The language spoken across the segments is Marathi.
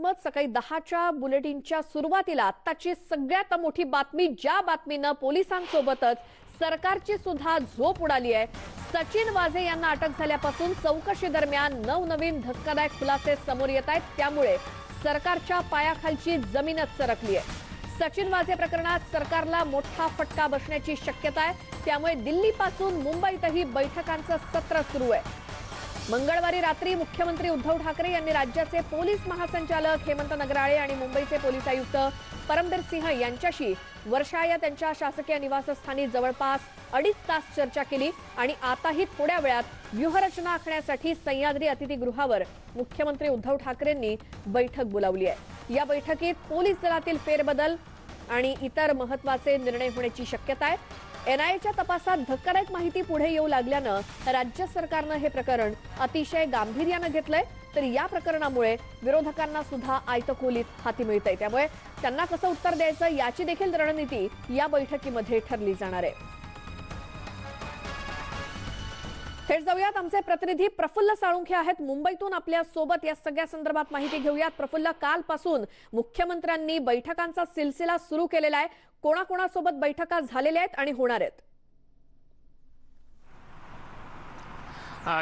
यासोबत सकाळी 10च्या बुलेटिनच्या सुरुवातीला आत्ताची सगळ्यात मोठी बातमी, ज्या बातमीनं पोलिसांसोबतच सरकारची सुद्धा झोप उडाली आहे। सचिन वाझे यांना अटक झाल्यापासून चौकशी दरम्यान नवनवीन धक्कादायक खुलासे समोर येत आहेत। त्यामुळे सरकारच्या पायाखालची जमीनच सरकली आहे। सचिन वाझे प्रकरणात सरकारला मोठा फटका बसण्याची शक्यता आहे। त्यामुळे दिल्लीपासून मुंबईतही बैठकांचं सत्र सुरू आहे। मंगळवारी रात्री मुख्यमंत्री उद्धव ठाकरे यांनी राज्याचे पोलीस महासंचालक हेमंत नगराळे आणि मुंबईचे पोलीस आयुक्त परमबीर सिंह यांच्याशी वर्षा या त्यांच्या शासकीय निवासस्थानी जवळपास 2.5 तास चर्चा केली आणि आताही थोड्या वेळात व्यूहरचना आखण्यासाठी सह्याद्री अतिथीगृहावर मुख्यमंत्री उद्धव ठाकरेंनी बैठक बोलावली आहे। या बैठकीत पोलीस दलातील फेरबदल आणि इतर महत्त्वाचे निर्णय होण्याची शक्यता आहे। एनआयएच्या तपासात धक्कादायक माहिती पुढे येऊ लागल्यानं राज्य सरकारनं हे प्रकरण अतिशय गांभीर्यानं घेतलंय। तर या प्रकरणामुळे विरोधकांना सुद्धा आयतखोलीत हाती मिळतंय। त्यामुळे त्यांना कसं उत्तर द्यायचं याची देखील रणनीती या बैठकीमध्ये ठरली जाणार आहे। थेट जाऊयात, आमचे प्रतिनिधी प्रफुल्ल साळुंखे आहेत मुंबईतून आपल्या सोबत। या सगळ्या संदर्भात माहिती घेऊयात। प्रफुल्ल, कालपासून मुख्यमंत्र्यांनी बैठकांचा सिलसिला सुरू केलेला आहे। कोणाकोणासोबत बैठका झालेल्या आहेत आणि होणार आहेत?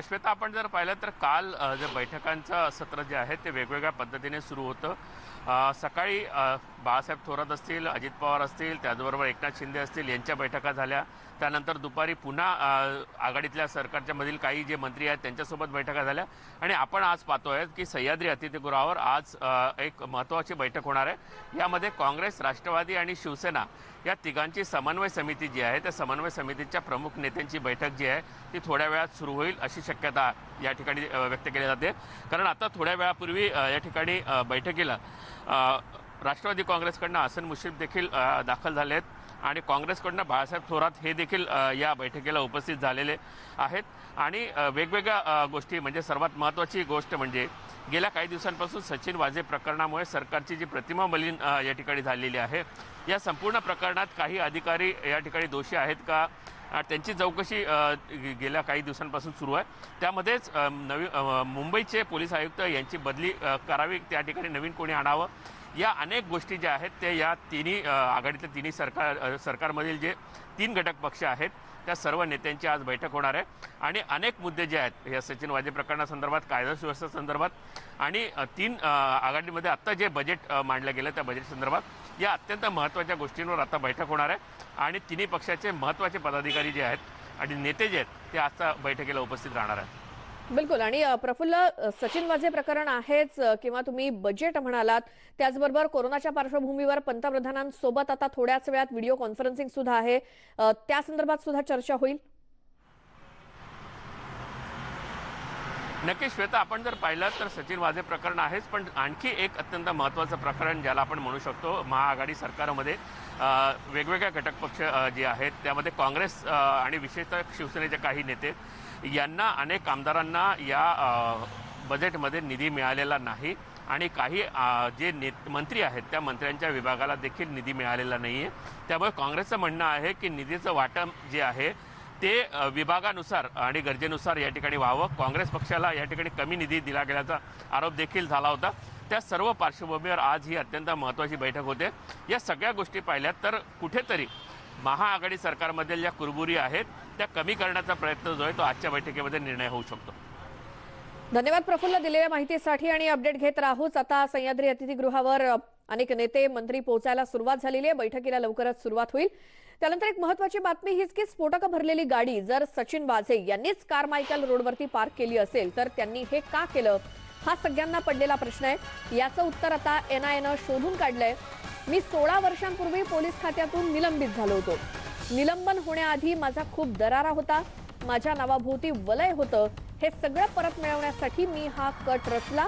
श्वेता, आपण जर पाहिलं तर काल जे बैठकांचं सत्र जे आहे ते वेगवेगळ्या पद्धतीने सुरू होतं। सकाळी बाळासाहेब थोरात असतील, अजित पवार असतील, त्याचबरोबर एकनाथ शिंदे असतील यांच्या बैठका झाल्या। त्यानंतर दुपारी पुन्हा आघाडीतल्या सरकारच्या मधील काही जे मंत्री आहेत त्यांच्यासोबत बैठका झाल्या आणि आपण आज पाहतोय की सह्याद्री अतिथीगृहावर आज एक महत्त्वाची बैठक होणार आहे। यामध्ये काँग्रेस, राष्ट्रवादी आणि शिवसेना या तिघांची समन्वय समिती जी आहे त्या समन्वय समितीच्या प्रमुख नेत्यांची बैठक जी आहे ती थोड्या वेळात सुरू होईल अशी शक्यता या ठिकाणी व्यक्त केली जाते। कारण आता थोड्या वेळापूर्वी या ठिकाणी बैठकीला राष्ट्रवादी काँग्रेसकडनं हसन मुश्रीफ देखील दाखल झाले आहेत आणि काँग्रेसकडनं बाळासाहेब थोरात हे देखील या बैठकीला उपस्थित झालेले आहेत। आणि वेगवेगळ्या गोष्टी म्हणजे सर्वात महत्त्वाची गोष्ट म्हणजे गेल्या काही दिवसांपासून सचिन वाझे प्रकरणामुळे सरकारची जी प्रतिमा मलिन या ठिकाणी झालेली आहे, या संपूर्ण प्रकरणात काही अधिकारी या ठिकाणी दोषी आहेत का, त्यांची चौकशी गेल्या काही दिवसांपासून सुरू आहे। त्यामध्येच मुंबईचे पोलीस आयुक्त यांची बदली करावी, त्या ठिकाणी नवीन कोणी आणावं, या अनेक गोष्टी ज्या आहेत ते या तिन्ही आघाडीतल्या तिन्ही सरकारमधील जे 3 घटक पक्ष आहेत त्या सर्व नेत्यांची आज बैठक होणार आहे। आणि अनेक मुद्दे जे आहेत या सचिन वाझे प्रकरणासंदर्भात, कायदा सुव्यवस्था संदर्भात आणि 3 आघाडीमध्ये आत्ता जे बजेट मांडलं गेलं त्या बजेट संदर्भात या अत्यंत महत्त्वाच्या गोष्टींवर आता बैठक होणार आहे। आणि तिन्ही पक्षाचे महत्त्वाचे पदाधिकारी जे आहेत आणि नेते जे आहेत ते आजच्या बैठकीला उपस्थित राहणार आहेत। बिलकुल। आणि प्रफुल्ल, सचिन वाझे प्रकरण आहेच किंवा तुम्ही बजेट म्हणालात, त्याचबरोबर कोरोनाच्या पार्श्वभूमीवर पंतप्रधानांसोबत आता थोड्याच वेळात व्हिडिओ कॉन्फरन्सिंग सुद्धा आहे, त्या संदर्भात सुद्धा चर्चा होईल? नक्की श्वेता, आपण जर पाहिलं तर सचिन वाझे प्रकरण आहेच, पण आणखी एक अत्यंत महत्त्वाचं प्रकरण ज्याला आपण म्हणू शकतो महाआघाडी सरकारमध्ये वेगवेगळ्या घटक पक्ष जे आहेत त्यामध्ये काँग्रेस आणि विशेषतः शिवसेनेचे काही नेते यांना, अनेक आमदारांना या बजेटमध्ये निधी मिळालेला नाही आणि काही जे मंत्री आहेत त्या मंत्र्यांच्या विभागाला देखील निधी मिळालेला नाही आहे। त्यामुळे काँग्रेसचं म्हणणं आहे की निधीचं वाटप जे आहे ते विभागानुसार आणि गरजेनुसार या ठिकाणी व्हावं। काँग्रेस पक्षाला या ठिकाणी कमी निधी दिला गेल्याचा आरोप देखील झाला होता। त्या सर्व पार्श्वभूमीवर आज ही अत्यंत महत्त्वाची बैठक होते। या सगळ्या गोष्टी पाहिल्यात तर कुठेतरी महाआघाडी सरकारमधील ज्या कुरबुरी आहेत त्या कमी करण्याचा प्रयत्न जो आहे तो आजच्या बैठकीमध्ये निर्णय होऊ शकतो। धन्यवाद प्रफुल्ल दिलेल्या माहितीसाठी आणि अपडेट घेत राहूच। आता सह्याद्री अतिथीगृहावर अनेक नेते, मंत्री पोहोचायला सुरुवात झालेली आहे। बैठकीला लवकरच सुरुवात होईल। त्यानंतर एक महत्त्वाची बातमी हीच की स्फोटकं भरलेली गाडी जर सचिन वाझे यांनीच कारमायकल रोडवरती पार्क केली असेल तर त्यांनी हे का केलं, हा सगळ्यांना पडलेला प्रश्न आहे। याचं उत्तर आता एनआयएनं शोधून काढलंय। मी 16 वर्षांपूर्वी पोलीस खात्यातून निलंबित झालो होतो। निलंबन होण्याआधी माझा खूप दरारा होता, माझ्या नावाभोवती वलय होतं। हे सगळं परत मिळवण्यासाठी मी हा कट रचला,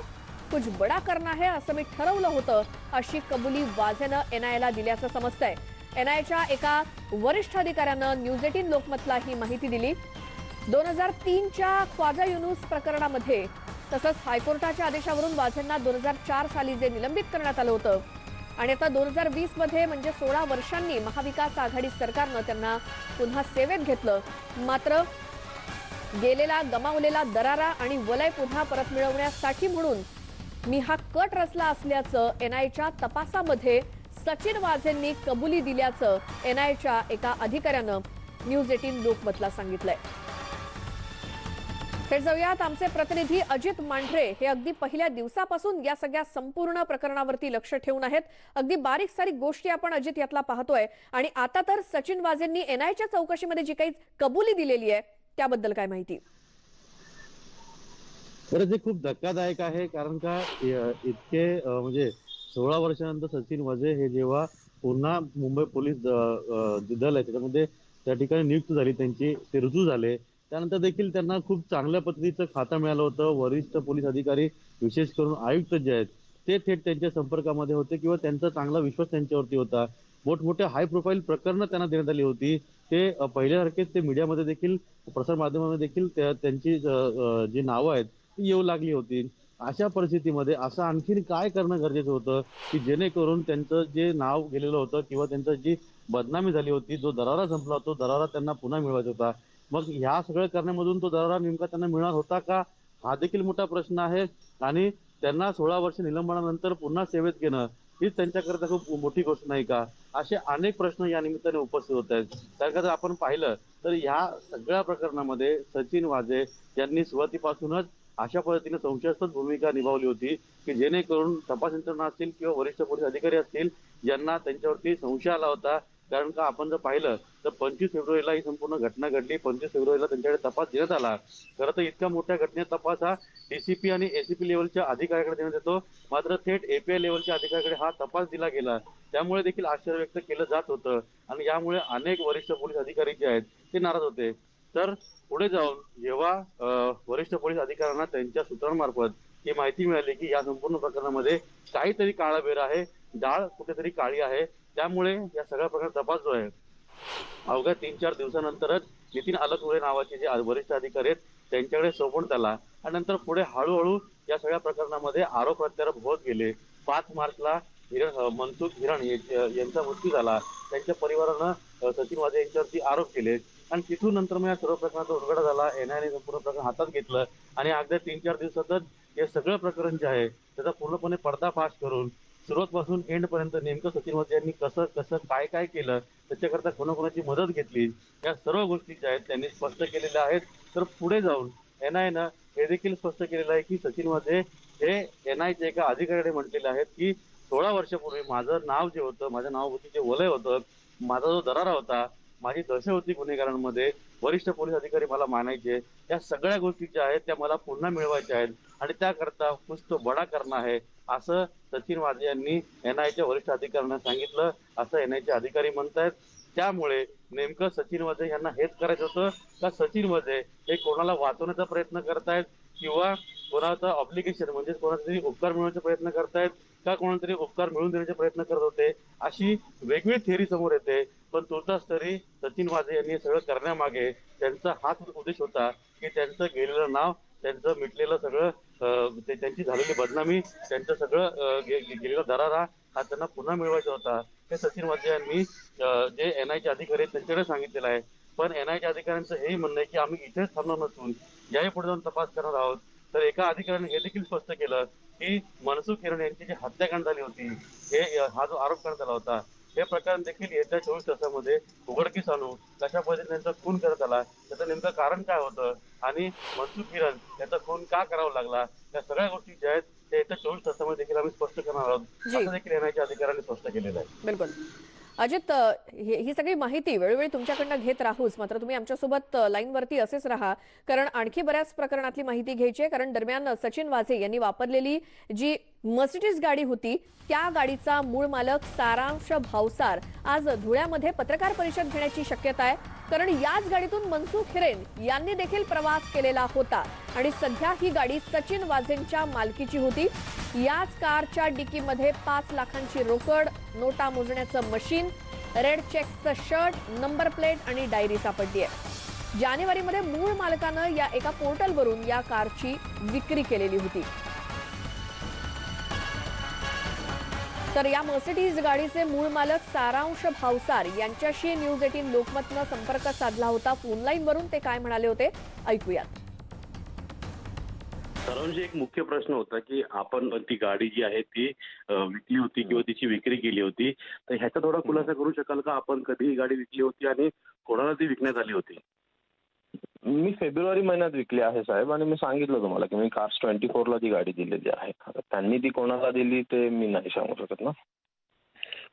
कुछ बडा करना है असं मी ठरवलं होतं, अशी कबुली वाझेनं एनआयएला दिल्याचं समजतंय। एनआयएच्या एका वरिष्ठ अधिकाऱ्यानं न्यूज 18 लोकमतला ही माहिती दिली। 2003च्या ख्वाजा युनूस प्रकरणामध्ये तसंच हायकोर्टाच्या आदेशावरून वाझेंना 2004 साली जे निलंबित करण्यात आलं होतं आणि आता 2020 मध्ये म्हणजे 16 वर्षांनी महाविकास आघाडी सरकारनं त्यांना पुन्हा सेवेत घेतलं। मात्र गेलेला गमावलेला दरारा आणि वलय पुन्हा परत मिळवण्यासाठी म्हणून मी हा कट रचला असल्याचं एनआयच्या तपासामध्ये सचिन वाझेंनी कबुली दिल्याचं एनआयच्या एका अधिकाऱ्यानं न्यूज 18 लोकमतला सांगितलंय. थेट जाऊयात, आमचे प्रतिनिधी अजित मांढरे हे अगदी पहिल्या दिवसापासून या सगळ्या संपूर्ण प्रकरणावरती लक्ष ठेवून आहेत. अगदी बारीक सारीक गोष्टी आपण अजित यातला पाहतोय आणि आता तर सचिन वाझेंनी एनआयच्या चौकशीमध्ये जी काही कबुली दिलेली आहे त्याबद्दल काय माहिती? बरं, जे खूप धक्कादायक आहे, कारण का इतके म्हणजे 16 वर्षानंतर सचिन वाझे हे जेव्हा पुन्हा मुंबई पोलीस दल आहे त्याच्यामध्ये त्या ठिकाणी नियुक्त झाली, त्यांची ते रुजू झाले, त्यानंतर देखील त्यांना खूप चांगल्या पद्धतीचं खातं मिळालं होतं. वरिष्ठ पोलीस अधिकारी, विशेष करून आयुक्त जे आहेत ते थेट त्यांच्या संपर्कामध्ये होते किंवा त्यांचा चांगला विश्वास त्यांच्यावरती होता. मोठमोठे हाय प्रोफाईल प्रकरणं त्यांना देण्यात आली होती. ते पहिल्यासारखेच ते मीडियामध्ये देखील, प्रसार माध्यमामध्ये देखील त्यांची जी नावं आहेत ती येऊ लागली होती. अशा परिस्थितीमध्ये असं आणखीन काय करणं गरजेचं होतं की जेणेकरून त्यांचं जे नाव गेलेलं होतं किंवा त्यांचं जी बदनामी झाली होती, जो दरारा संपला होता, तो दरारा त्यांना पुन्हा मिळवायचा होता. मग ह्या सगळ्या करण्यामधून तो दरारा नेमका त्यांना मिळणार होता का, हा देखील मोठा प्रश्न आहे. आणि त्यांना 16 वर्ष निलंबनानंतर पुन्हा सेवेत घेणं हीच त्यांच्याकरता खूप मोठी गोष्ट नाही का, असे अनेक प्रश्न या निमित्ताने उपस्थित होत आहेत. कारण का जर आपण पाहिलं तर ह्या सगळ्या प्रकरणामध्ये सचिन वाझे यांनी सुरुवातीपासूनच अशा पद्धतीने संशयास्पद भूमिका निभावली होती की जेणेकरून तपास यंत्रणा असतील किंवा वरिष्ठ पोलीस अधिकारी असतील यांना त्यांच्यावरती संशय आला होता. कारण का आपण जर पाहिलं तर 25 फेब्रुवारीला ही संपूर्ण घटना घडली. 25 फेब्रुवारीला त्यांच्याकडे तपास देण्यात आला. खरं तर इतक्या मोठ्या घटनेचा तपास हा डीसीपी आणि एसीपी लेव्हलच्या अधिकाऱ्याकडे देण्यात येतो, मात्र थेट एपीआय लेव्हलच्या अधिकाऱ्याकडे हा तपास दिला गेला. त्यामुळे देखील आश्चर्य व्यक्त केलं जात होतं आणि यामुळे अनेक वरिष्ठ पोलीस अधिकारी जे आहेत ते नाराज होते. तर पुढे जाऊन जेव्हा वरिष्ठ पोलीस अधिकाऱ्यांना त्यांच्या सूत्रांमार्फत ही माहिती मिळाली की या संपूर्ण प्रकरणामध्ये काहीतरी काळाबेर आहे, डाळ कुठेतरी काळी आहे, त्यामुळे या सगळ्या प्रकारचा तपास जो आहे अवघ्या 3-4 दिवसानंतरच नितीन अलकनोळे नावाचे जे वरिष्ठ अधिकारी आहेत त्यांच्याकडे सोपवण्यात आला. आणि नंतर पुढे हळूहळू या सगळ्या प्रकरणामध्ये आरोप प्रत्यारोप होत गेले. 5 मार्चला मनसुख हिरण यांचा मृत्यू झाला. त्यांच्या परिवारानं सचिन वाझे यांच्यावरती आरोप केले आणि तिथून नंतर मग या सर्व प्रकरणाचा उलगडा झाला. एनआयने संपूर्ण प्रकरण हातात घेतलं आणि अगदी 3-4 दिवसातच हे सगळं प्रकरण जे आहे त्याचा पूर्णपणे पर्दाफाश करून सुरुवातपासून एंड पर्यंत नेमकं सचिन वाझे यांनी कसं कसं काय काय केलं, त्याच्याकरता कोणाकोणाची मदत घेतली, या सर्व गोष्टी ज्या आहेत त्यांनी स्पष्ट केलेल्या आहेत. तर पुढे जाऊन एनआयनं हे देखील स्पष्ट केलेलं आहे की सचिन वाझे हे एनआयच्या एका अधिकाऱ्याने म्हटलेले आहेत की 16 वर्षापूर्वी माझं नाव जे होतं, माझ्या नावाभोवती जे वलय होतं, माझा जो दरारा होता, माझी दशा होती गुन्हेगारांमध्ये, वरिष्ठ पोलीस अधिकारी मला मानायचे, या सगळ्या गोष्टी ज्या आहेत त्या मला पुन्हा मिळवायच्या आहेत आणि त्याकरता कुछ तो बडा करना है, असं सचिन वाझे यांनी एनआयच्या वरिष्ठ अधिकाऱ्यांना सांगितलं, असं एनआयचे अधिकारी म्हणतायत. त्यामुळे नेमकं सचिन वाझे यांना हेच करायचं होतं का सचिन वाझे हे कोणाला वाचवण्याचा प्रयत्न करतायत किंवा कोणाचा ऑब्लिगेशन म्हणजे कोणाचा तरी उपकार मिळवण्याचा प्रयत्न करतायत का कोणाला तरी उपकार मिळवून देण्याचा प्रयत्न करत होते, अशी वेगळी थेअरी समोर येते. पण तुर्तास तरी सचिन वाझे यांनी सगळं करण्यामागे त्यांचा हाच उद्देश होता की त्यांचं गेलेलं नाव, त्यांचं मिटलेलं सगळं त्यांची झालेली बदनामी, त्यांचं सगळं गेलेला दरारा हा त्यांना पुन्हा मिळवायचा होता. हे सचिन वाझे यांनी जे एनआयचे अधिकारी आहेत त्यांच्याकडे सांगितलेलं आहे. पण एनआयच्या अधिकाऱ्यांचं हेही म्हणणं आहे की आम्ही इथेच थांबणार नसून याही पुढे जाऊन तपास करणार आहोत. तर एका अधिकाऱ्याने हे देखील स्पष्ट केलं की मनसुख हिरण यांची जी हत्याकांड झाली होती, हे हा जो आरोप करण्यात आला होता, हे प्रकरण देखील येत्या 24 तासामध्ये उघडकीस आणू. कशा पद्धतीने त्यांचा खून करण्यात आला, त्याचं नेमकं कारण काय होतं आणि मनसुख हिरण याचा खून का करावा लागला, या सगळ्या गोष्टी ज्या आहेत ते येत्या 24 तासामध्ये देखील आम्ही स्पष्ट करणार आहोत, असं देखील एनआयच्या अधिकाऱ्यांनी स्पष्ट केलेलं आहे. बिलकुल अजित, ही सगळी माहिती वेळोवेळी तुमच्याकडनं घेत राहूच, मात्र तुम्ही आमच्यासोबत लाईनवरती असेच राहा, कारण आणखी बऱ्याच प्रकरणातली माहिती घ्यायची आहे. कारण दरम्यान सचिन वाझे यांनी वापरलेली जी मर्सिडीज गाडी होती त्या गाडीचा मूळ मालक सारांश भावसार आज धुळ्यामध्ये पत्रकार परिषद घेण्याची शक्यता आहे. कारण याच गाडीतून मनसुख हिरेन यांनी देखील प्रवास केलेला होता आणि सध्या ही गाडी सचिन वाझेंच्या मालकीची होती. याच कारच्या डिकीमध्ये 5 लाखांची रोकड, नोटा मोजण्याचं मशीन, रेड चेक्सचं शर्ट, नंबर प्लेट आणि डायरी सापडली आहे. जानेवारीमध्ये मूळ मालकानं या एका पोर्टलवरून या कारची विक्री केलेली होती. तर या मर्सिडीज गाडीचे मूळ मालक सारांश भावसार यांच्याशी न्यूज 18 लोकमतनं संपर्क साधला होता फोन लाईनवरून. ते काय म्हणाले होते ऐकूयात. सर्वांची एक मुख्य प्रश्न होता की आपण ती गाडी जी आहे ती विकली होती किंवा तिची विक्री केली होती. तर ह्याचा थोडा खुलासा करू शकाल का? आपण कधी ही गाडी विकली होती आणि कोणाला ती विकण्यात आली होती? मी फेब्रुवारी महिन्यात विकली आहे साहेब, आणि मी सांगितलं तुम्हाला की मी कार्स 24ला ती गाडी दिलेली आहे. आता त्यांनी ती कोणाला दिली ते मी नाही सांगू शकत ना.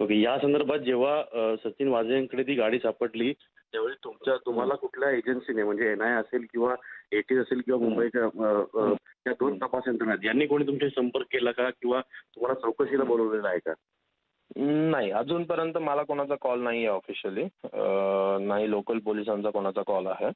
ओके. या संदर्भात जेव्हा सचिन वाझे यांकडे ती गाडी सापडली त्यावेळी तुम्हाला कुठल्या एजन्सीने म्हणजे एनआय असेल किंवा एटीएस असेल किंवा मुंबईच्या त्या 2 तपास यंत्रणा आहेत, यांनी कोणी तुमच्याशी संपर्क केला का किंवा तुम्हाला चौकशीला बोलवलेलं आहे का? नाही, अजूनपर्यंत मला कोणाचा कॉल नाही आहे ऑफिशियली. नाही लोकल पोलिसांचा कोणाचा कॉल आहे.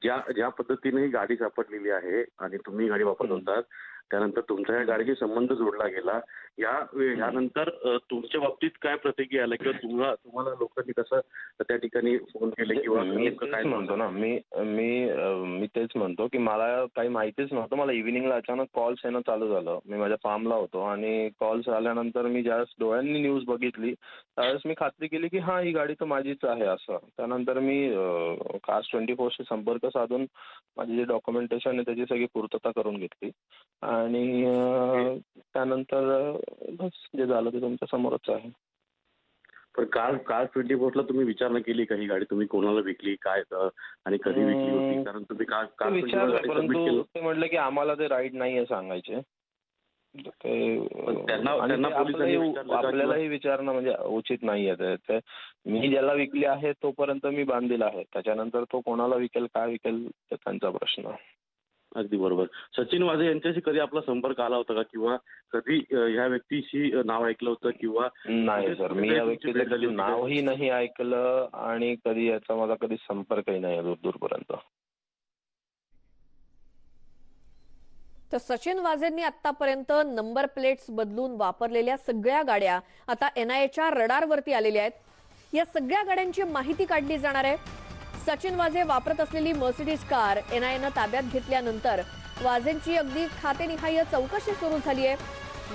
ज्या पद्धतीने ही गाडी सापडलेली आहे आणि तुम्ही गाडी वापरत होतात त्यानंतर तुमच्या या गाडीशी संबंध जोडला गेला. यानंतर तुमच्या बाबतीत काय प्रतिक्रिया आल्या किंवा तुम्हाला लोकांनी कसं त्या ठिकाणी फोन केले किंवा मी तेच म्हणतो ना, मी तेच म्हणतो की मला काही माहितीच नव्हतं. मला इव्हिनिंगला अचानक कॉल्स येणं चालू झालं. मी माझ्या फार्मला होतो आणि कॉल्स आल्यानंतर मी ज्यावेळेस डोळ्यांनी न्यूज बघितली त्यावेळेस मी खात्री केली की हा, ही गाडी तर माझीच आहे असं. त्यानंतर मी कार्स 24शी संपर्क साधून माझी जे डॉक्युमेंटेशन आहे त्याची सगळी पूर्तता करून घेतली आणि त्यानंतर बस जे झालं ते तुमच्या समोरच आहे. पण कार्स 24ला तुम्ही विचारणा केली का ही गाडी तुम्ही कोणाला विकली, काय आणि कधी विकली होती? कारण तुम्ही कार्स विचारलं, परंतु ते म्हटलं की आम्हाला ते राईट नाहीये सांगायचे. आपल्यालाही विचारणं म्हणजे उचित नाहीये. ते मी ज्याला विकली आहे तोपर्यंत मी बांधील आहे. त्याच्यानंतर तो कोणाला विकेल, काय विकेल ते त्यांचा प्रश्न. अगदी बरोबर. सचिन वाझे यांच्याशी कधी आपला संपर्क आला होता का किंवा कधी ह्या व्यक्तीशी नाव ऐकलं होतं किंवा? नाही सर, मी या व्यक्तीचं कधी नावही नाही ऐकलं आणि कधी याचा माझा कधी संपर्कही नाही दूरपर्यंत. तर सचिन वाझेंनी आतापर्यंत नंबर प्लेट्स बदलून वापरलेल्या सगळ्या गाड्या आता एनआयएच्या रडारवरती आलेल्या आहेत. या सगळ्या गाड्यांची माहिती काढली जाणार आहे. सचिन वाझे वापरत असलेली मर्सिडीज कार एनआयएनं ताब्यात घेतल्यानंतर वाझेंची अगदी खातेनिहाय चौकशी सुरू झाली आहे.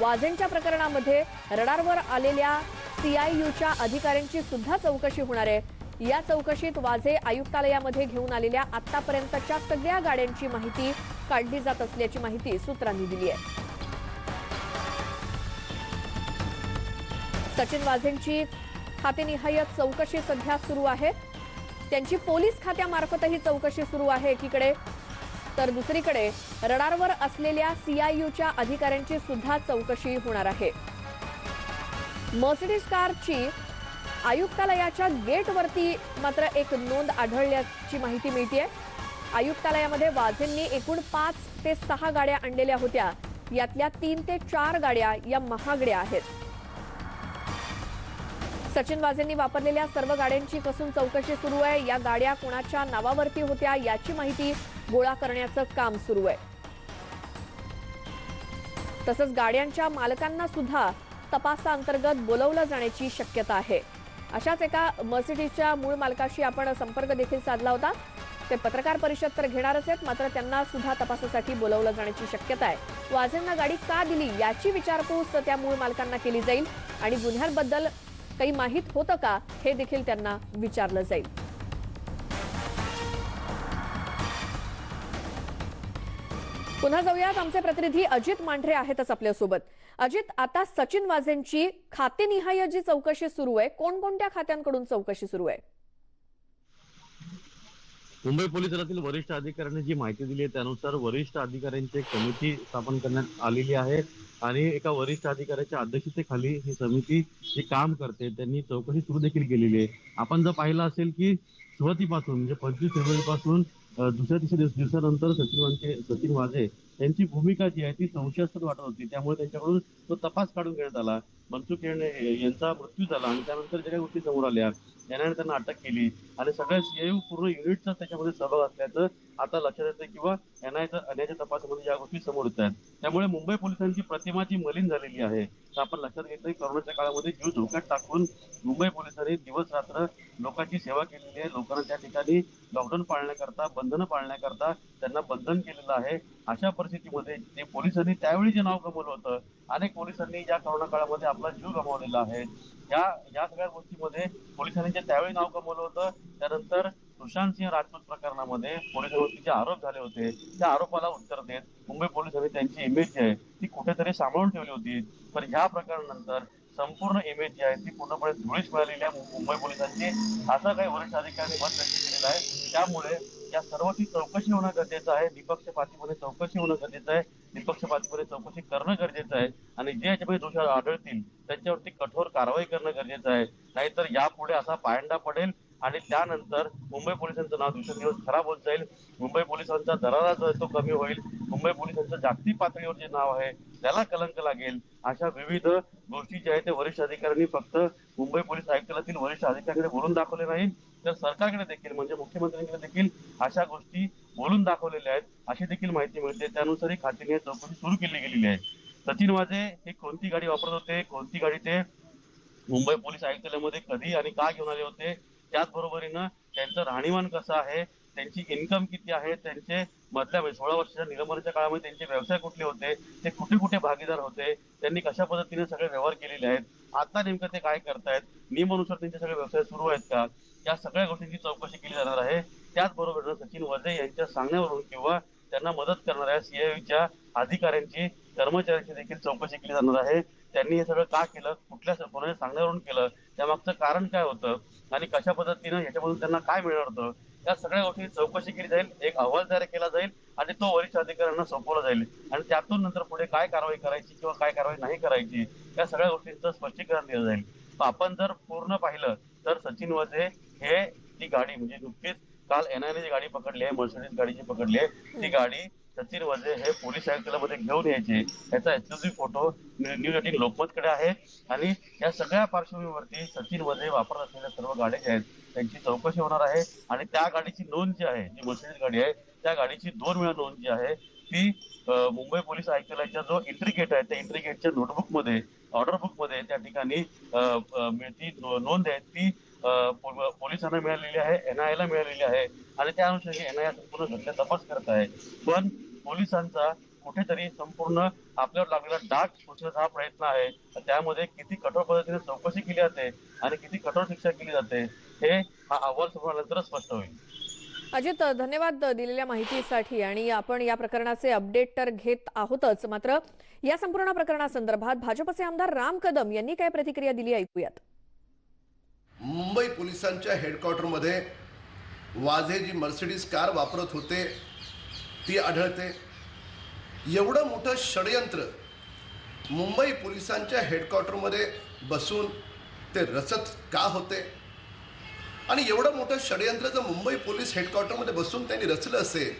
वाझेंच्या प्रकरणामध्ये रडारवर आलेल्या सीआययूच्या अधिकाऱ्यांची सुद्धा चौकशी होणार आहे. या चौकशीत वाझे आयुक्तालयामध्ये घेऊन आलेल्या आतापर्यंतच्या सगळ्या गाड्यांची माहिती काढली जात असल्याची माहिती सूत्रांनी दिली आहे. सचिन वाझेंची खातेनिहाय चौकशी सध्या सुरू आहे. त्यांची पोलीस खात्यामार्फतही चौकशी सुरू आहे एकीकडे, तर दुसरीकडे रडारवर असलेल्या सीआययूच्या अधिकाऱ्यांची सुद्धा चौकशी होणार आहे. मर्सिडीज कारची आयुक्तालयाच्या गेटवरती मात्र एक नोंद आढळल्याची माहिती मिळतेय. आयुक्तालयामध्ये वाझेंनी एकूण 5 ते 6 गाड्या आणलेल्या होत्या. यातल्या 3 ते 4 गाड्या या महागड्या आहेत. सचिन वाझेंनी वापरलेल्या सर्व गाड्यांची कसून चौकशी सुरू आहे. या गाड्या कोणाच्या नावावरती होत्या याची माहिती गोळा करण्याचं काम सुरू आहे. तसंच गाड्यांच्या मालकांना सुद्धा तपासाअंतर्गत बोलवलं जाण्याची शक्यता आहे. अशाच एका मर्सिडीजच्या मूळ मालकाशी आपण संपर्क देखील साधला होता. ते पत्रकार परिषद तर घेणारच आहेत, मात्र त्यांना सुद्धा तपासासाठी बोलवलं जाण्याची शक्यता आहे. वाझेंना गाडी का दिली याची विचारपूस त्या मूळ मालकांना केली जाईल आणि गुन्ह्यांबद्दल काही माहित होतं का हे देखील त्यांना विचारलं जाईल. पुन्हा जाऊयात, आमचे प्रतिनिधी अजित मांढरे आहेतच आपल्यासोबत. अजित, आता सचिन वाझेंची खातेनिहाय जी चौकशी सुरू आहे, कोणकोणत्या खात्यांकडून चौकशी सुरू आहे? मुंबई पोलीस दलातील वरिष्ठ अधिकाऱ्यांनी जी माहिती दिली आहे त्यानुसार वरिष्ठ अधिकाऱ्यांची एक समिती स्थापन करण्यात आलेली आहे आणि एका वरिष्ठ अधिकाऱ्याच्या अध्यक्षतेखाली ही समिती जे काम करते त्यांनी चौकशी सुरू देखील केलेली आहे. आपण जर पाहिलं असेल की सुरुवातीपासून म्हणजे 25 फेब्रुवारीपासून दुसऱ्या दिवसानंतर सचिन वाझे यांची भूमिका जी आहे ती संशयास्पद वाटत होती. त्यामुळे त्यांच्याकडून तो तपास काढून घेण्यात आला. मनसुख यांचा मृत्यू झाला आणि त्यानंतर ज्या काही गोष्टी समोर आल्या त्याने त्यांना अटक केली आणि सगळ्या सीआययू पूर्ण युनिटचा त्याच्यामध्ये सहभाग असल्याचं आता लक्षात येतं किंवा एनआयच्या तपासामध्ये या गोष्टी समोर येत आहेत. त्यामुळे मुंबई पोलिसांची प्रतिमा जी मलिन झालेली आहे तर आपण लक्षात घेतलं की कोरोनाच्या काळामध्ये जीव धोक्यात टाकून मुंबई पोलिसांनी दिवस रात्र लोकांची सेवा केलेली आहे. लोकांना त्या ठिकाणी लॉकडाऊन पाळण्याकरता, बंधनं पाळण्याकरता त्यांना बंधन केलेलं आहे. अशा परिस्थितीमध्ये ते पोलिसांनी त्यावेळी जे नाव गमावलं होतं, अनेक पोलिसांनी या कोरोना काळामध्ये आपला जीव गमावलेला आहे. या सगळ्या गोष्टीमध्ये पोलिसांनी जे त्यावेळी नाव गमावलं होतं त्यानंतर सुशांत सिंह राजपूत प्रकरणामध्ये पोलिसांवरती जे आरोप झाले होते त्या आरोपाला उत्तर देत मुंबई पोलिसांनी त्यांची इमेज जी आहे ती कुठेतरी सांभाळून ठेवली होती. पण ह्या प्रकरणानंतर संपूर्ण इमेज जी आहे ती पूर्णपणे धुळीस मिळालेली आहे मुंबई पोलिसांची, असं काही वरिष्ठ अधिकाऱ्यांनी मत व्यक्त केलेलं आहे. त्यामुळे या सर्वांची चौकशी होणं गरजेचं आहे, निपक्षपातीपणे चौकशी होणं गरजेचं आहे, निपक्षपातीपणे चौकशी करणं गरजेचं आहे आणि जे याच्यामध्ये दोष आढळतील त्यांच्यावरती कठोर कारवाई करणं गरजेचं आहे. नाहीतर यापुढे असा पायंडा पडेल आणि त्यानंतर मुंबई पोलिसांचं नाव दिवसेंदिवस खराब होत जाईल. मुंबई पोलिसांचा दरारा जो आहे तो कमी होईल. मुंबई पोलिसांचं जागतिक पातळीवर जे नाव आहे त्याला कलंक लागेल. अशा विविध गोष्टी ज्या आहेत ते वरिष्ठ अधिकाऱ्यांनी फक्त मुंबई पोलीस आयुक्तालयातील वरिष्ठ अधिकाऱ्यांकडे बोलून दाखवले नाही, तर सरकारकडे देखील म्हणजे मुख्यमंत्र्यांकडे देखील अशा गोष्टी बोलून दाखवलेल्या आहेत अशी देखील माहिती मिळते. त्यानुसार ही खात्याने चौकशी सुरू केली गेलेली आहे. सचिन वाझे हे कोणती गाडी वापरत होते, कोणती गाडी ते मुंबई पोलीस आयुक्तालयामध्ये कधी आणि का घेऊन आले होते, त्याचबरोबरीनं त्यांचं राहणीमान कसं आहे, त्यांची इन्कम किती आहे, त्यांचे मधल्या 16 वर्षाच्या निलंबनाच्या काळामध्ये त्यांचे व्यवसाय कुठले होते, ते कुठे कुठे भागीदार होते, त्यांनी कशा पद्धतीने सगळे व्यवहार केलेले आहेत, आता नेमकं ते काय करतायत, नियमानुसार त्यांचे सगळे व्यवसाय सुरू आहेत का, या सगळ्या गोष्टींची चौकशी केली जाणार आहे. त्याचबरोबर सचिन वाझे यांच्या सांगण्यावरून किंवा त्यांना मदत करणाऱ्या सीआयच्या अधिकाऱ्यांची कर्मचाऱ्यांची देखील चौकशी केली जाणार आहे. त्यांनी हे सगळं का केलं, कुठल्या कोणाच्या सांगण्यावरून केलं, त्यामागचं कारण काय होतं आणि कशा पद्धतीनं याच्यामधून त्यांना काय मिळणार होतं, या सगळ्या गोष्टी चौकशी केली जाईल. एक अहवाल तयार केला जाईल आणि तो वरिष्ठ अधिकाऱ्यांना सोपवला जाईल आणि त्यातून नंतर पुढे काय कारवाई करायची किंवा काय कारवाई नाही करायची या सगळ्या गोष्टींचं स्पष्टीकरण दिलं जाईल. आपण जर पूर्ण पाहिलं तर सचिन वाझे हे ती गाडी म्हणजे नुकतीच काल एनआयने जी गाडी पकडली आहे, मर्सिडीज गाडी जी पकडली आहे, ती गाडी सचिन वाझे हे पोलीस आयुक्तालयामध्ये घेऊन यायचे याचा एक्सक्लुझिव्ह फोटो न्यूज 18 लोकमतकडे आहे आणि या सगळ्या पार्श्वभूमीवरती सचिन वाझे वापरत असलेल्या सर्व गाड्या ज्या आहेत त्यांची चौकशी होणार आहे आणि त्या गाडीची नोंद जी आहे, जी मर्सिडीज गाडी आहे त्या गाडीची 2 वेळा नोंद जी आहे ती मुंबई पोलीस आयुक्तालयाचा जो एंट्री गेट आहे त्या एंट्री गेटच्या नोटबुकमध्ये ऑर्डर बुकमध्ये त्या ठिकाणी ती नोंद आहे ती पोलिसांना मिळालेली आहे, एनआयला मिळालेली आहे आणि त्या अनुषंगाने एनआय संपूर्ण घटना तपास करत आहे. पण पोलिसांचा कुठेतरी संपूर्ण आपल्यावर लागलेला डाग पुसण्याचा हा प्रयत्न आहे. त्यामध्ये किती कठोर पद्धतीने चौकशी केली जाते आणि किती कठोर शिक्षा केली जाते हे हा अहवाल समोर आल्यानंतरच स्पष्ट होईल. अजित, धन्यवाद दिलेल्या माहितीसाठी. आणि आपण या प्रकरणाचे अपडेट तर घेत आहोतच, मात्र या संपूर्ण प्रकरणासंदर्भात भाजपचे आमदार राम कदम यांनी काय प्रतिक्रिया दिली ऐकूयात. मुंबई पोलिसांच्या हेडक्वार्टरमध्ये वाझे जी मर्सिडीज कार वापरत होते ती आढळते. एवढं मोठं षडयंत्र मुंबई पोलिसांच्या हेडक्वार्टरमध्ये बसून ते रचत का होते आणि एवढं मोठं षडयंत्र जर मुंबई पोलीस हेडक्वार्टरमध्ये बसून त्यांनी रचलं असेल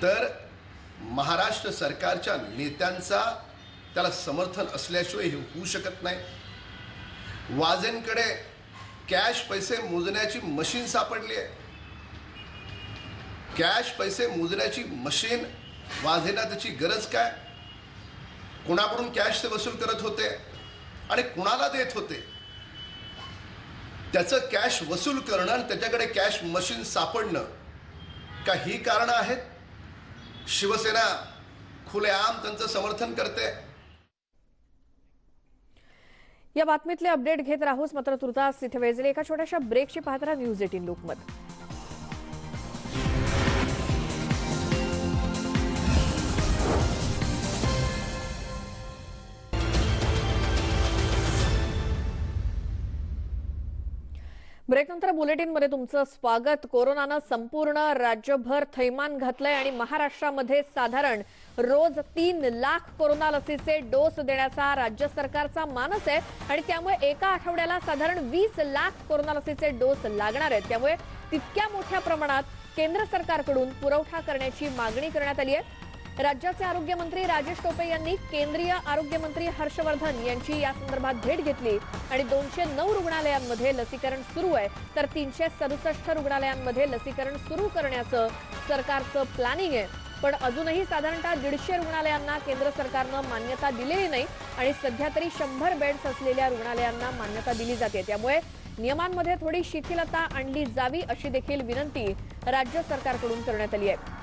तर महाराष्ट्र सरकारच्या नेत्यांचा त्याला समर्थन असल्याशिवाय हे होऊ शकत नाही. वाझेंकडे कॅश पैसे मोजण्याची मशीन सापडली आहे. कॅश पैसे मोजण्याची मशीन वाझेंना त्याची गरज काय, कुणाकडून कॅश ते वसूल करत होते आणि कुणाला देत होते, त्याचं कॅश वसूल करणं आणि त्याच्याकडे कॅश मशीन सापडणं का ही कारणं आहेत. शिवसेना खुलेआम त्यांचं समर्थन करते. या बातमीतले अपडेट घेत राहूच, मात्र तुर्तास इथे वेळेल एका छोट्याशा ब्रेकची पाहत राहा न्यूज 18 लोकमत. ब्रेकनंतर बुलेटिनमध्ये तुमचं स्वागत. कोरोनानं संपूर्ण राज्यभर थैमान घातलंय आणि महाराष्ट्रामध्ये साधारण रोज 3 लाख कोरोना लसीचे डोस देण्याचा राज्य सरकारचा मानस आहे आणि त्यामुळे एका आठवड्याला साधारण 20 लाख कोरोना लसीचे डोस लागणार आहेत. त्यामुळे तितक्या मोठ्या प्रमाणात केंद्र सरकारकडून पुरवठा करण्याची मागणी करण्यात आली आहे. राज्याचे आरोग्यमंत्री राजेश टोपे यांनी केंद्रीय आरोग्यमंत्री हर्षवर्धन यांची या संदर्भात भेट घेतली आणि 209 रुग्णालयांमध्ये लसीकरण सुरू आहे तर 367 रुग्णालयांमध्ये लसीकरण सुरू करण्याचं सरकारचं प्लॅनिंग आहे. पण अजूनही साधारणतः 150 रुग्णालयांना केंद्र सरकारनं मान्यता दिलेली नाही आणि सध्या तरी 100 बेड्स असलेल्या रुग्णालयांना मान्यता दिली जाते. त्यामुळे नियमांमध्ये थोडी शिथिलता आणली जावी अशी देखील विनंती राज्य सरकारकडून करण्यात आली आहे.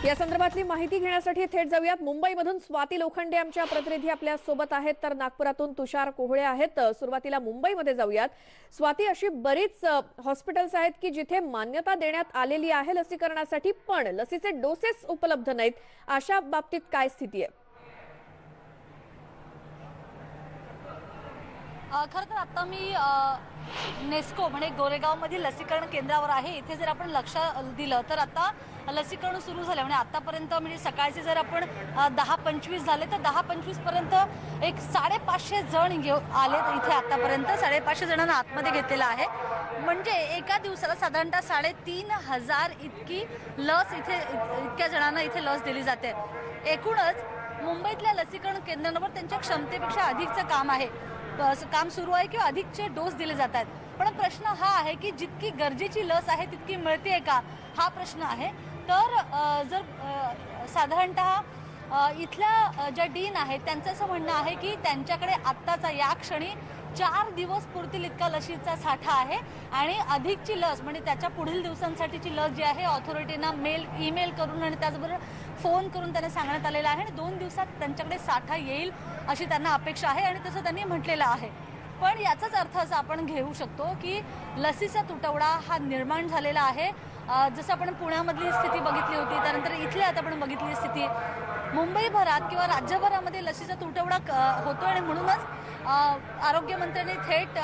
या संदर्भातली माहिती घेण्यासाठी थेट जाऊयात मुंबईमधून स्वाती लोखंडे आमच्या प्रतिनिधी आपल्या सोबत आहेत, तर नागपुरातून तुषार कोहळे आहेत. सुरुवातीला मुंबईमध्ये जाऊयात. स्वाती, अशी बरीच हॉस्पिटल्स आहेत की जिथे मान्यता देण्यात आलेली आहे लसीकरणासाठी, पण लसीचे डोसेस उपलब्ध नाहीत. अशा बाबतीत काय स्थिती आहे? खरं तर आता मी नेस्को म्हणजे गोरेगावमधील लसीकरण केंद्रावर आहे. इथे जर आपण लक्ष दिलं तर आता लसीकरण सुरू झालं. म्हणजे आतापर्यंत म्हणजे सकाळचे जर आपण 10:25 झाले तर 10:25 पर्यंत एक 550 जण आले इथे. आतापर्यंत 550 जणांना आतमध्ये घेतलेलं आहे. म्हणजे एका दिवसाला साधारणतः 3,500 इतकी लस इतक्या जणांना इथे लस दिली जाते. एकूणच मुंबईतल्या लसीकरण केंद्रांवर त्यांच्या क्षमतेपेक्षा अधिकचं काम सुरू आहे किंवा अधिकचे डोस दिले जात आहेत. पण प्रश्न हा आहे की जितकी गरजेची लस आहे तितकी मिळते का, हा प्रश्न आहे. तर जर साधारणतः इथल्या ज्या डीन आहेत त्यांचं असं म्हणणं आहे की त्यांच्याकडे आत्ताचा या क्षणी 4 दिवस पुरतील इतका लसीचा साठा आहे आणि अधिकची लस म्हणजे त्याच्या पुढील दिवसांसाठीची लस जी आहे ऑथॉरिटीना ईमेल करून आणि त्याचबरोबर फोन करून त्यांना सांगण्यात आलेलं आहे आणि 2 दिवसात त्यांच्याकडे साठा येईल अशी त्यांना अपेक्षा आहे आणि तसं त्यांनी म्हटलेलं आहे. पण याचाच अर्थ असा आपण घेऊ शकतो की लसीचा तुटवडा हा निर्माण झालेला आहे. जसं आपण पुण्यामधली स्थिती बघितली होती, त्यानंतर इथली आता आपण बघितली स्थिती, मुंबईभरात किंवा राज्यभरामध्ये लसीचा तुटवडा होतो आणि म्हणूनच आरोग्यमंत्र्यांनी थेट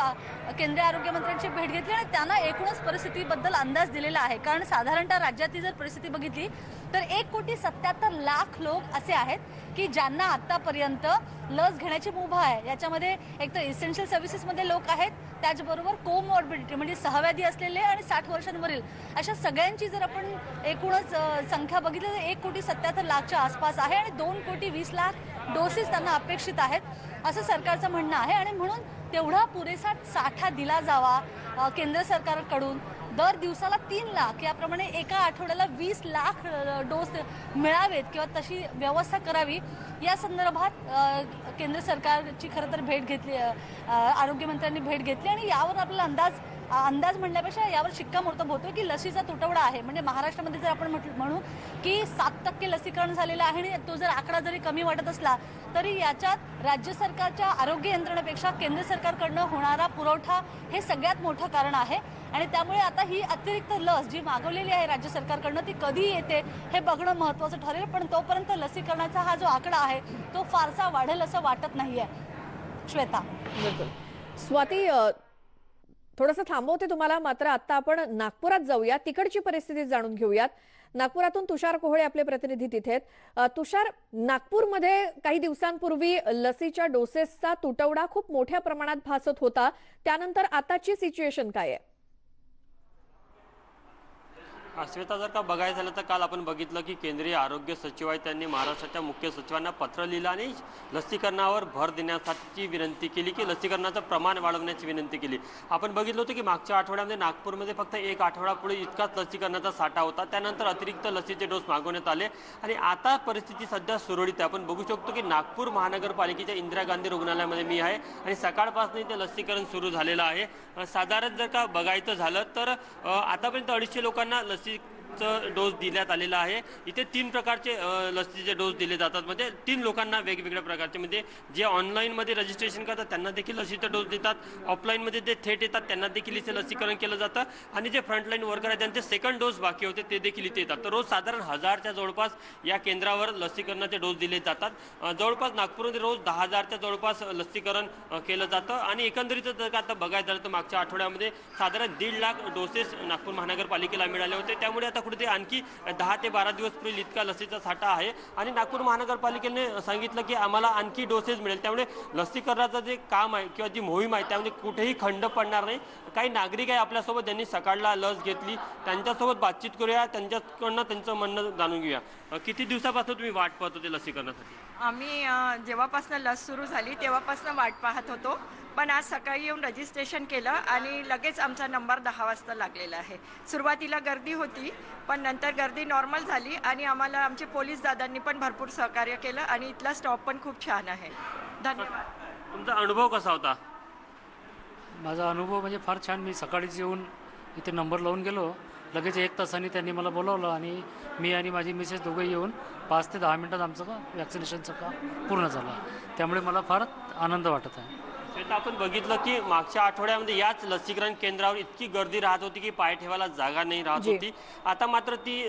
केंद्रीय आरोग्यमंत्र्यांची भेट घेतली आणि त्यांना एकूणच परिस्थितीबद्दल अंदाज दिलेला आहे. कारण साधारणतः राज्यातली जर परिस्थिती बघितली तर 1,77,00,000 लोक असे आहेत की ज्यांना आतापर्यंत लस घेण्याची मुभा आहे. याच्यामध्ये एक तर इसेन्शियल सर्व्हिसेसमध्ये लोक आहेत, त्याचबरोबर कोमॉर्बिडिटी म्हणजे सहव्याधी असलेले आणि 60 वर्षांवरील अशा सगळ्यांची जर आपण एकूणच संख्या बघितली तर 1,77,00,000च्या आसपास आहे आणि 2,20,00,000 डोसेस त्यांना अपेक्षित आहेत असं सरकारचं म्हणणं आहे. आणि म्हणून तेवढा पुरेसा साठा दिला जावा केंद्र सरकारकडून. दर दिवसाला 3 लाख याप्रमाणे एका आठवड्याला 20 लाख डोस मिळावेत किंवा तशी व्यवस्था करावी या संदर्भात केंद्र सरकारची खरं तर भेट घेतली, आरोग्यमंत्र्यांनी भेट घेतली आणि यावर आपल्याला अंदाज म्हणण्यापेक्षा यावर शिक्कामोर्तब होतो की लसीचा तुटवडा आहे. म्हणजे महाराष्ट्रामध्ये जर आपण म्हणू की 7% लसीकरण झालेलं आहे आणि तो जर आकडा जरी कमी वाटत असला तरी याच्यात राज्य सरकारच्या आरोग्य यंत्रणेपेक्षा केंद्र सरकारकडनं होणारा पुरवठा हे सगळ्यात मोठं कारण आहे. आणि त्यामुळे आता ही अतिरिक्त लस जी मागवलेली आहे राज्य सरकारकडनं ती कधी येते हे बघणं महत्त्वाचं ठरेल. पण तोपर्यंत लसीकरणाचा हा जो आकडा आहे तो फारसा वाढेल असं वाटत नाहीये. श्वेता. बिलकुल. स्वाती, थोडंसं थांबवते तुम्हाला, मात्र आता आपण नागपुरात जाऊया, तिकडची परिस्थिती जाणून घेऊयात. नागपुरातून तुषार कोहळे आपले प्रतिनिधी तिथे आहेत. तुषार, नागपूरमध्ये काही दिवसांपूर्वी लसीच्या डोसेसचा तुटवडा खूप मोठ्या प्रमाणात भासत होता, त्यानंतर आताची सिच्युएशन काय आहे? श्वेता, जर का बघायचं झालं तर काल आपण बघितलं की केंद्रीय आरोग्य सचिवालय त्यांनी महाराष्ट्राच्या मुख्य सचिवांना पत्र लिहिलं आणि लसीकरणावर भर देण्यासाठी विनंती केली की लसीकरणाचं प्रमाण वाढवण्याची विनंती केली. आपण बघितलं होतं की मागच्या आठवड्यामध्ये नागपूरमध्ये फक्त 1 आठवडापुढे इतकाच लसीकरणाचा साठा होता. त्यानंतर अतिरिक्त लसीचे डोस मागवण्यात आले आणि आता परिस्थिती सध्या सुरळीत आहे. आपण बघू शकतो की नागपूर महानगरपालिकेच्या इंदिरा गांधी रुग्णालयामध्ये मी आहे आणि सकाळपासून इथे लसीकरण सुरू झालेलं आहे. साधारण जर का बघायचं झालं तर आतापर्यंत 250 लोकांना डोस देण्यात आलेला आहे. इथे 3 प्रकारचे लसीचे डोस दिले जातात. म्हणजे 3 लोकांना वेगवेगळ्या प्रकारचे, म्हणजे जे ऑनलाईनमध्ये रजिस्ट्रेशन करतात त्यांना देखील लसीचा डोस देतात, ऑफलाईनमध्ये जे थेट येतात त्यांना देखील इथे लसीकरण केलं जातं आणि जे फ्रंटलाईन वर्कर आहेत त्यांचे सेकंड डोस बाकी होते ते देखील इथे येतात. तर रोज साधारण 1000च्या जवळपास या केंद्रावर लसीकरणाचे डोस दिले जातात. जवळपास नागपूरमध्ये रोज 10,000च्या जवळपास लसीकरण केलं जातं आणि एकंदरीत जर का आता बघायचं झालं तर मागच्या आठवड्यामध्ये साधारण 1.5 लाख डोसेस नागपूर महानगरपालिकेला मिळाले होते. त्यामुळे आता कुठे आणखी 10 ते 12 दिवस पुढील इतका लसीचा साठा आहे आणि नागपूर महानगरपालिकेने सांगितलं की आम्हाला आणखी डोसेस मिळेल. त्यामुळे लसीकरणाचं जे काम आहे किंवा जी मोहीम आहे त्यामध्ये कुठेही खंड पडणार नाही. काही नागरिक आहे आपल्यासोबत ज्यांनी सकाळला लस घेतली, त्यांच्यासोबत बातचीत करूया, त्यांच्याकडनं त्यांचं म्हणणं जाणून घेऊया. किती दिवसापासून तुम्ही वाट पाहत होते लसीकरणासाठी? आम्ही जेव्हापासून लस सुरू झाली तेव्हापासून वाट पाहत होतो, पण आज सकाळी येऊन रजिस्ट्रेशन केलं आणि लगेच आमचा नंबर 10 वाजता लागलेला आहे. सुरुवातीला गर्दी होती पण नंतर गर्दी नॉर्मल झाली आणि आम्हाला आमचे पोलीस दादांनी पण भरपूर सहकार्य केलं आणि इथला स्टॉप पण खूप छान आहे. धन्यवाद. तुमचा अनुभव कसा होता? माझा अनुभव म्हणजे फार छान. मी सकाळीच येऊन इथे नंबर लावून गेलो लगेच 1 तासाने त्यांनी मला बोलावलं आणि मी आणि माझी मिसेस दोघं येऊन 5 ते 10 मिनिटात आमचं वॅक्सिनेशनचं काम पूर्ण झालं. त्यामुळे मला फार आनंद वाटत आहे. श्वेता, आपण बघितलं की मागच्या आठवड्यामध्ये याच लसीकरण केंद्रावर इतकी गर्दी राहत होती की पाय ठेवायला जागा नाही राहत होती. आता मात्र ती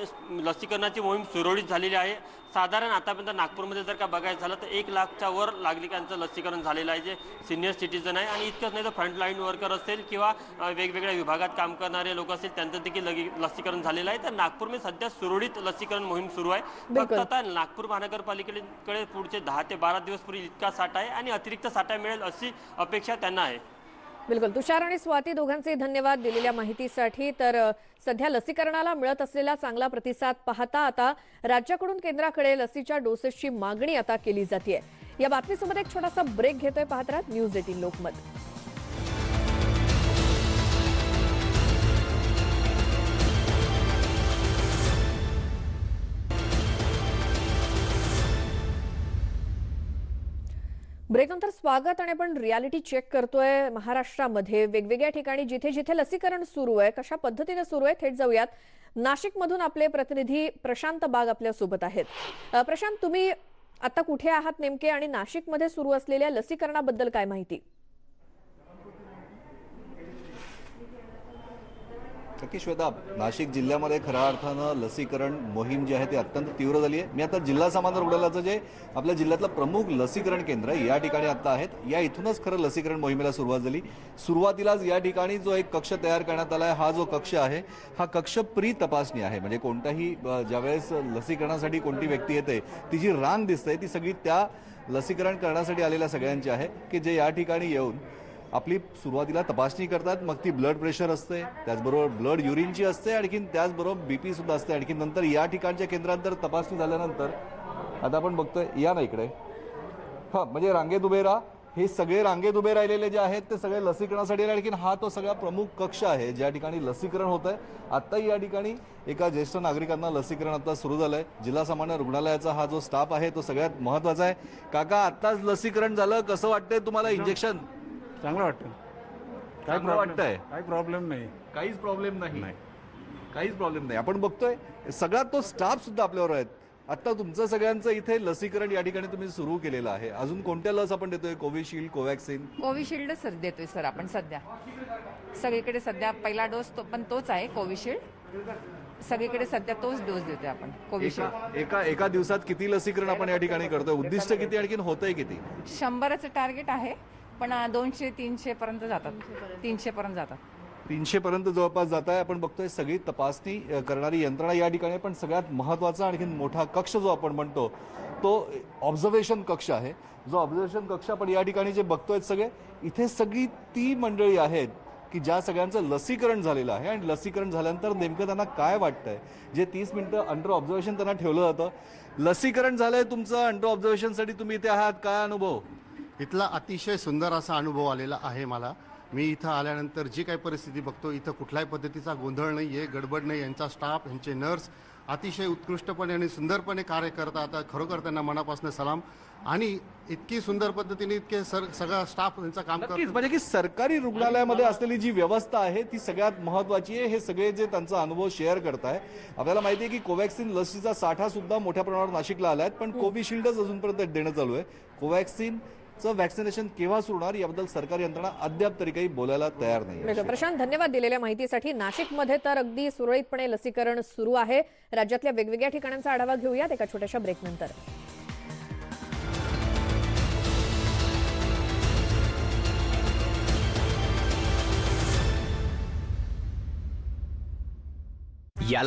लसीकरणाची मोहीम सुरळीत झालेली आहे. साधारण आतापर्यंत नागपूरमध्ये जर का बघायचं झालं तर 1 लाखच्या वर नागरिकांचं लसीकरण झालेलं आहे, जे सिनियर सिटीजन आहे. आणि इतकंच नाही तर फ्रंटलाईन वर्कर असेल किंवा वेगवेगळ्या विभागात काम करणारे लोक असतील त्यांचं देखील लसीकरण झालेलं आहे. तर नागपूरमध्ये सध्या सुरळीत लसीकरण मोहीम सुरू आहे. फक्त आता नागपूर महानगरपालिकेकडे पुढचे 10 ते 12 दिवस पूर्वी इतका साठा आहे आणि अतिरिक्त साठा मिळेल अशी अपेक्षा त्यांना आहे. बिलकुल. तुषार आणि स्वाती दोघांचे धन्यवाद दिलेल्या माहितीसाठी. तर सध्या लसीकरणाला मिळत असलेला चांगला प्रतिसाद पाहता आता राज्याकडून केंद्राकडे लसीच्या डोसेसची मागणी आता केली जाते. या बातमीसोबत एक छोटासा ब्रेक घेतोय. पाहत राहा न्यूज 18 लोकमत. ब्रेकनंतर स्वागत. आणि आपण रियालिटी चेक करतोय महाराष्ट्रामध्ये वेगवेगळ्या ठिकाणी जिथे जिथे लसीकरण सुरू आहे कशा पद्धतीने सुरू आहे. थेट जाऊयात. नाशिकमधून आपले प्रतिनिधी प्रशांत बाग आपल्या सोबत आहेत. प्रशांत, तुम्ही आता कुठे आहात नेमके आणि नाशिकमध्ये सुरू असलेल्या लसीकरणाबद्दल काय माहिती? नक्की श्वेता, नाशिक जिल्ह्यामध्ये खऱ्या अर्थानं लसीकरण मोहीम जी आहे ती अत्यंत तीव्र झाली आहे. मी आता जिल्हा सामान्य रुग्णालयाचं जे आपल्या जिल्ह्यातलं प्रमुख लसीकरण केंद्र आहे या ठिकाणी आता आहेत. या इथूनच खरं लसीकरण मोहिमेला सुरुवात झाली. सुरुवातीलाच या ठिकाणी जो एक कक्ष तयार करण्यात आला आहे, हा जो कक्ष आहे हा कक्ष प्री तपासणी आहे. म्हणजे कोणताही ज्यावेळेस लसीकरणासाठी कोणती व्यक्ती येते तिची रांग दिसते ती सगळी त्या लसीकरण करण्यासाठी आलेल्या सगळ्यांची आहे की जे या ठिकाणी येऊन आपली सुरुवातीला तपासणी करतात. मग ती ब्लड प्रेशर असते, त्याचबरोबर ब्लड युरिनची असते, आणखीन त्याचबरोबर BP सुद्धा असते. आणखी नंतर या ठिकाणच्या केंद्रांतर तपासणी झाल्यानंतर आता आपण बघतोय या ना इकडे म्हणजे रांगेत उभे राहा. हे सगळे रांगेत उभे राहिलेले जे आहेत ते सगळे लसीकरणासाठी. आणखीन हा तो सगळा प्रमुख कक्ष आहे ज्या ठिकाणी लसीकरण होत आहे. आत्ताही या ठिकाणी एका ज्येष्ठ नागरिकांना लसीकरण आता सुरू झालंय. जिल्हा सामान्य रुग्णालयाचा हा जो स्टाफ आहे तो सगळ्यात महत्वाचा आहे. काका, आत्ताच लसीकरण झालं, कसं वाटतंय तुम्हाला? इंजेक्शन चांगलं वाटतं. काय वाटतंय? काही प्रॉब्लेम नाही. काहीच प्रॉब्लेम नाही. काहीच प्रॉब्लेम नाही. आपण बघतोय सगळा तो स्टाफ सुद्धा आपल्यावर आहेत. आता तुमचं सगळ्यांचं इथे लसीकरण या ठिकाणी तुम्ही सुरू केलेलं आहे. अजून कोणत्या लस आपण देतोय? Covishield, Covaxin? कोविशिल्ड सर देतोय सर आपण सध्या. सगळीकडे सध्या पहिला डोस पण तोच आहे कोविशिल्ड. सगळीकडे सध्या तोच डोस देतोय आपण कोविशिल्ड. एका दिवसात किती लसीकरण आपण या ठिकाणी करतोय? उद्दिष्ट किती आणखीन होतंय किती? 100चं टार्गेट आहे पण 200-300 पर्यंत जातात. 300 पर्यंत जातात. 300 पर्यंत जवळपास जात आहे. आपण बघतोय सगळी तपासणी करणारी यंत्रणा या ठिकाणी. पण सगळ्यात महत्वाचा आणखीन मोठा कक्ष जो आपण म्हणतो तो ऑब्झर्वेशन कक्ष आहे. जो ऑब्झर्वेशन कक्ष आपण या ठिकाणी जे बघतोय सगळे इथे सगळी ती मंडळी आहेत की ज्या सगळ्यांचं लसीकरण झालेलं आहे. आणि लसीकरण झाल्यानंतर नेमकं त्यांना काय वाटतंय, जे 30 मिनिटं अंडर ऑब्झर्वेशन त्यांना ठेवलं जातं. लसीकरण झालंय तुमचं, अंडर ऑब्झर्वेशनसाठी तुम्ही इथे आहात, काय अनुभव? इथला अतिशय सुंदर असा अनुभव आलेला आहे मला. मी इथं आल्यानंतर जी काही परिस्थिती बघतो इथं कुठल्याही पद्धतीचा गोंधळ नाही आहे, गडबड नाही. यांचा स्टाफ, यांचे नर्स अतिशय उत्कृष्टपणे आणि सुंदरपणे कार्य करतात. खरोखर त्यांना मनापासून सलाम. आणि इतकी सुंदर पद्धतीने इतके सगळा स्टाफ यांचं काम करतो. म्हणजे की सरकारी रुग्णालयामध्ये असलेली जी व्यवस्था आहे ती सगळ्यात महत्वाची आहे. हे सगळे जे त्यांचा अनुभव शेअर करताय. आपल्याला माहिती आहे की कोवॅक्सिन लसीचा साठा सुद्धा मोठ्या प्रमाणावर नाशिकला आलाय. पण कोविशिल्डच अजूनपर्यंत देणं चालू आहे. कोवॅक्सिन वॅक्सिनेशन केव्हा सुरू होणार याबद्दल सरकारी यंत्रणा अद्याप तरी काही बोलायला तयार नाही. प्रशांत, धन्यवाद दिलेल्या माहितीसाठी. नाशिकमध्ये तर अगदी सुरळीतपणे लसीकरण सुरू आहे. राज्यातल्या वेगवेगळ्या ठिकाणांचा आढावा घेऊयात एका छोट्याशा ब्रेकनंतर.